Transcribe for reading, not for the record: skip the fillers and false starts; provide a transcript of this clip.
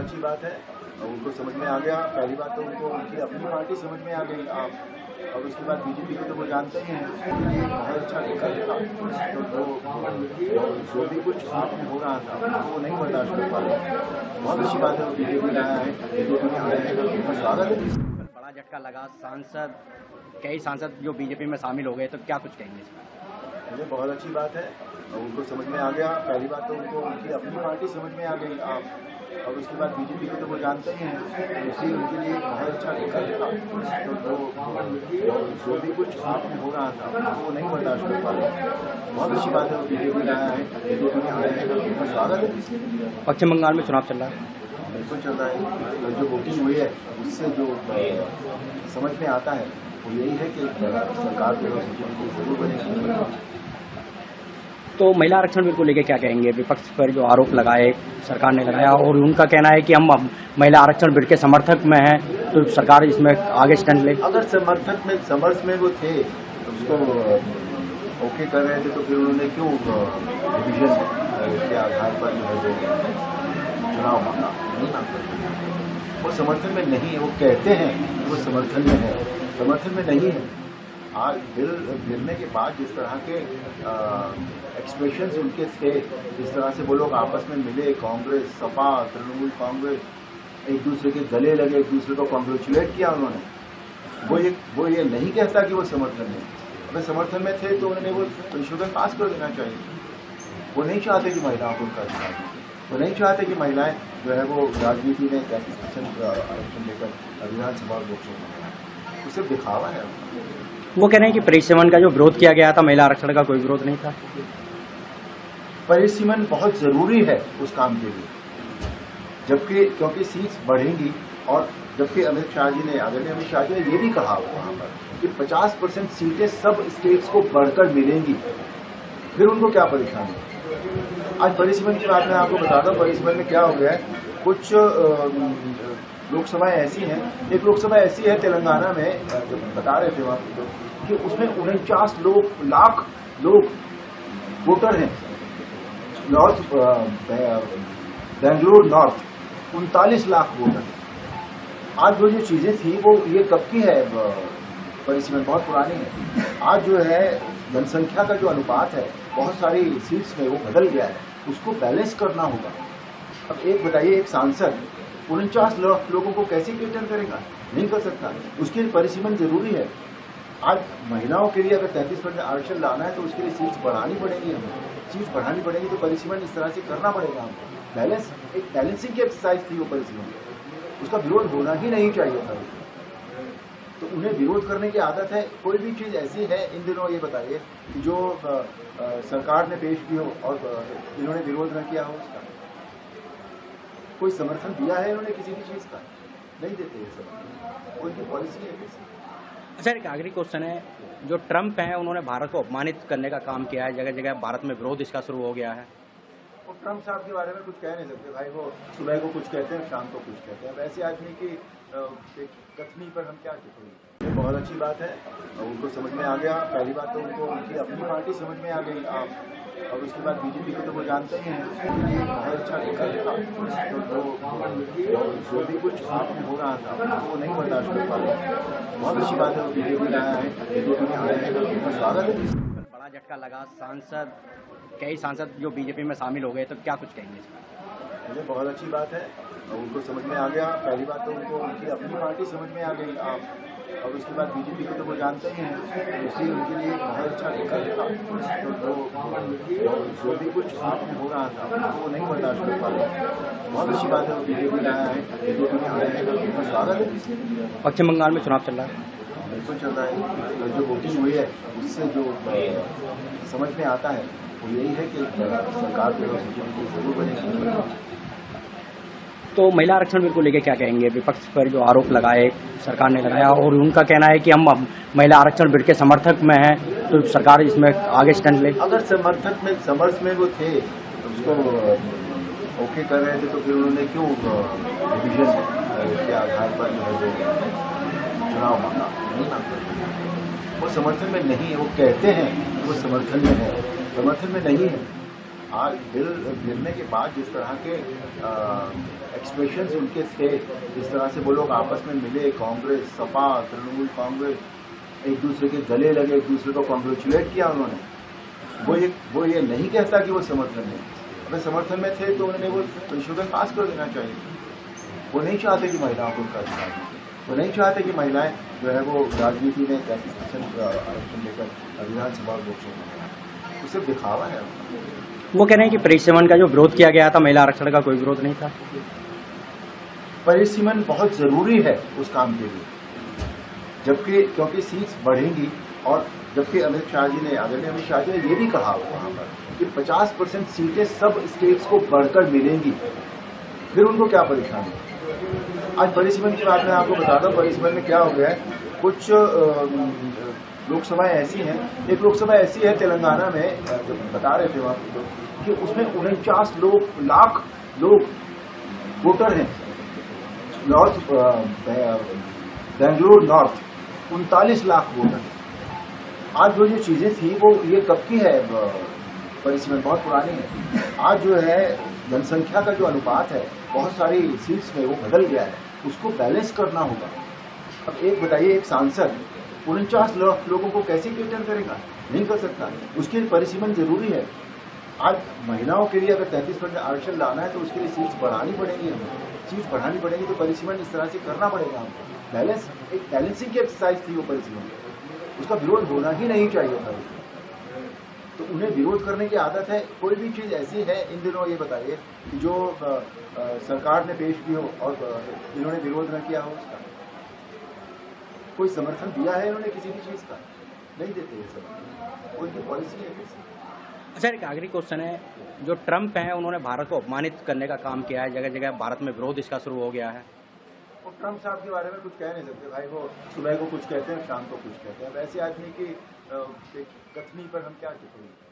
अच्छी बात है। उनको समझ में आ गया। पहली बात तो उनको उनकी अपनी पार्टी समझ में आ गई और उसके बाद बीजेपी को तो वो जानते ही हैं। उसके लिए बहुत अच्छा विकल्प था। तो वो जो भी कुछ आप में हो रहा था वो नहीं बर्दाश्त कर पा रहे। बहुत अच्छी बात है वो बीजेपी में आया है, बीजेपी में आया है, उनका स्वागत है। बड़ा झटका लगा। कई सांसद जो बीजेपी में शामिल हो गए, तो क्या कुछ कहेंगे? मुझे बहुत अच्छी बात है। उनको समझ में आ गया। पहली बात तो उनको उनकी अपनी पार्टी समझ में आ गई और उसके बाद बीजेपी को तो वो जानते ही हैं। इसलिए उनके लिए बहुत अच्छा विकल्प था। तो वो जो भी कुछ आप में हो रहा था वो नहीं बर्दाश्त कर पा रहे। बहुत अच्छी बात है वो बीजेपी में आया है, बीजेपी में आया है, उनका स्वागत है। पश्चिम बंगाल में चुनाव चल रहा है। बिल्कुल चल रहा है। जो वोटिंग हुई है उससे जो समझ में आता है वो यही है कि सरकार जो जरूर बनेगी। तो महिला आरक्षण बिल को लेकर क्या कहेंगे? विपक्ष पर जो आरोप लगाए सरकार ने लगाया, और उनका कहना है कि हम महिला आरक्षण बिल के समर्थक में हैं, तो सरकार इसमें आगे स्टैंड ले। अगर समर्थ में वो थे उसको ओके कर रहे थे तो फिर उन्होंने क्यों डिवीजन के आधार पर जो है चुनाव मांगा? वो समर्थन में नहीं है। वो कहते हैं वो समर्थन में है, समर्थन में नहीं है। आज बिल गिरने के बाद जिस तरह के एक्सप्रेशंस उनके थे, जिस तरह से वो लोग आपस में मिले, कांग्रेस, सपा, तृणमूल कांग्रेस, एक दूसरे के गले लगे, एक दूसरे को कॉन्ग्रेचुलेट किया उन्होंने। वो ये नहीं कहता कि वो समर्थन में। अगर समर्थन में थे तो उन्होंने वो संशोधन पास कर देना चाहिए। वो नहीं चाहते कि महिलाओं को उनका अधिकार मिले। वो नहीं चाहते कि महिलाएं जो है वो राजनीति में 33% आरक्षण लेकर विधानसभा और लोकसभा, वो सिर्फ दिखावा है। वो कह रहे हैं कि परिसीमन का जो विरोध किया गया था, महिला आरक्षण का कोई विरोध नहीं था। परिसीमन बहुत जरूरी है उस काम के लिए, जबकि क्योंकि सीट्स बढ़ेंगी। और जबकि आदरणीय अमित शाह जी ने ये भी कहा वहां पर कि 50% सीटें सब स्टेट्स को बढ़कर मिलेंगी, फिर उनको क्या परेशानी? आज परिसीमन की बात मैं आपको बताता हूँ। परिसीमन में क्या हो गया है, कुछ लोकसभाएं ऐसी हैं, एक लोकसभा ऐसी है तेलंगाना में, बता रहे थे वहां कि उसमें 49 लाख लोग वोटर हैं। North Bengaluru north 39 lakh voter. आज जो चीजें थी वो ये कब की है? परिसीमन बहुत पुरानी है। आज जो है जनसंख्या का जो अनुपात है बहुत सारी सीट्स में वो बदल गया है, उसको बैलेंस करना होगा। अब एक बताइए, एक सांसद 49 लाख लोगों को कैसे कैटर करेगा? नहीं कर सकता। उसके लिए परिसीमन जरूरी है। आज महिलाओं के लिए अगर 33% आरक्षण लाना है तो उसके लिए सीट्स बढ़ानी पड़ेगी। हमें सीट्स बढ़ानी पड़ेगी तो परिसीमन इस तरह से करना पड़ेगा हमको। एक बैलेंसिंग की एक्सरसाइज थी वो परिसीमन, उसका विरोध होना ही नहीं चाहिए था। तो उन्हें विरोध करने की आदत है। कोई भी चीज ऐसी है इन दिनों, ये बताइए, जो सरकार ने पेश की हो और इन्होंने विरोध न किया हो, उसका कोई समर्थन दिया है इन्होंने किसी भी चीज का? नहीं देते ये समर्थन, उनकी पॉलिसी है कैसी। अच्छा, एक आखिरी क्वेश्चन है। जो ट्रंप हैं उन्होंने भारत को अपमानित करने का काम किया है, जगह जगह भारत में विरोध इसका शुरू हो गया है। वो ट्रंप साहब के बारे में कुछ कह नहीं सकते भाई। वो सुबह को कुछ कहते हैं, शाम को कुछ कहते हैं। वैसे आदमी की कथनी पर हम क्या कहते हैं? बहुत अच्छी बात है। उनको समझ में आ गया। पहली बात तो उनको उनकी अपनी पार्टी समझ में आ गई और उसके बाद बीजेपी को तो वो जानते ही हैं। उसके लिए बहुत अच्छा विकल्प था। तो जो भी कुछ आप में हो रहा था वो नहीं बर्दाश्त कर पा रहे। बहुत अच्छी बात है वो बीजेपी में आया है, बीजेपी में आया है, उनका स्वागत है। बड़ा झटका लगा। कई सांसद जो बीजेपी में शामिल हो गए, तो क्या कुछ कहेंगे? मुझे बहुत अच्छी बात है। उनको समझ में आ गया। पहली बात तो उनको उनकी अपनी पार्टी समझ में आ गई और उसके बाद बीजेपी को तो वो जानते ही हैं। इसलिए उनके लिए बहुत अच्छा विकल्प था। तो जो भी कुछ आप में हो रहा था वो नहीं बर्दाश्त कर पा रहे। बहुत अच्छी बात है वो बीजेपी में आया है, बीजेपी में आया है, उनका स्वागत है। पश्चिम बंगाल में चुनाव चल रहा है। बिल्कुल चल रहा है। जो वोटिंग हुई है उससे जो समझ में आता है वो यही है कि सरकार जो जरूर बनेगी। तो महिला आरक्षण बिल को लेकर क्या कहेंगे? विपक्ष पर जो आरोप लगाए सरकार ने लगाया, और उनका कहना है कि हम महिला आरक्षण बिल के समर्थक में हैं, तो सरकार इसमें आगे स्टैंड ले। अगर समर्थ में वो थे उसको ओके कर रहे थे तो फिर उन्होंने क्यों डिवीजन के आधार पर जो है चुनाव मांगा? वो समर्थन में नहीं है। वो कहते हैं वो समर्थन में है, समर्थन में नहीं है। आज बिल गिरने के बाद जिस तरह के एक्सप्रेशंस उनके थे, जिस तरह से वो लोग आपस में मिले, कांग्रेस, सपा, तृणमूल कांग्रेस, एक दूसरे के गले लगे, एक दूसरे को कॉन्ग्रेचुलेट किया उन्होंने। वो ये नहीं कहता कि वो समर्थन में, अगर समर्थन में थे तो उन्होंने वो संशोधन पास कर देना चाहिए। वो नहीं चाहते कि महिलाओं को उनका अधिकार मिले, वो नहीं चाहते कि महिलाएं जो है वो राजनीति में 33% आरक्षण लेकर विधानसभा और लोकसभा में, वो सिर्फ दिखावा है। वो कह रहे हैं कि परिसीमन का जो विरोध किया गया था, महिला आरक्षण का कोई विरोध नहीं था। परिसीमन बहुत जरूरी है उस काम के लिए, जबकि क्योंकि सीट्स बढ़ेंगी, और जबकि आदरणीय अमित शाह जी ने ये भी कहा वहां पर कि 50% सीटें सब स्टेट्स को बढ़कर मिलेंगी, फिर उनको क्या परेशानी। आज परिसीमन की बात मैं आपको बता दूं, परिसीमन में क्या हो गया है, कुछ लोकसभाएं ऐसी हैं, एक लोकसभा ऐसी है तेलंगाना में, जो बता रहे थे वहां कि उसमें 49 लाख लोग वोटर हैं। North Bengaluru north 39 lakh voter. आज जो चीजें थी वो ये कब की है, परिसीमन बहुत पुरानी है। आज जो है जनसंख्या का जो अनुपात है बहुत सारी सीट्स में वो बदल गया है, उसको बैलेंस करना होगा। अब एक बताइए, एक सांसद 49 लाख लोगों को कैसे कैटर करेगा, नहीं कर सकता, उसके लिए परिसीमन जरूरी है। आज महिलाओं के लिए अगर 33% आरक्षण लाना है तो उसके लिए सीट्स बढ़ानी पड़ेगी, हमें सीट्स बढ़ानी पड़ेगी, तो परिसीमन इस तरह से करना पड़ेगा हमको। बैलेंस, एक बैलेंसिंग की एक्सरसाइज थी वो परिसीमन, उसका विरोध होना ही नहीं चाहिए था। तो उन्हें विरोध करने की आदत है। कोई भी चीज ऐसी है इन दिनों, ये बताइए कि जो सरकार ने पेश की हो और इन्होंने विरोध न किया हो, उसका कोई समर्थन दिया है इन्होंने किसी भी चीज का? नहीं देते ये समर्थन, उनकी पॉलिसी है। अच्छा, एक आखिरी क्वेश्चन है, जो ट्रम्प हैं उन्होंने भारत को अपमानित करने का काम किया है, जगह जगह भारत में विरोध इसका शुरू हो गया है। वो ट्रम्प साहब के बारे में कुछ कह नहीं सकते भाई, वो सुबह को कुछ कहते हैं, शाम को कुछ कहते हैं। वैसे आदमी की कथनी पर हम क्या टिप्पणी करें।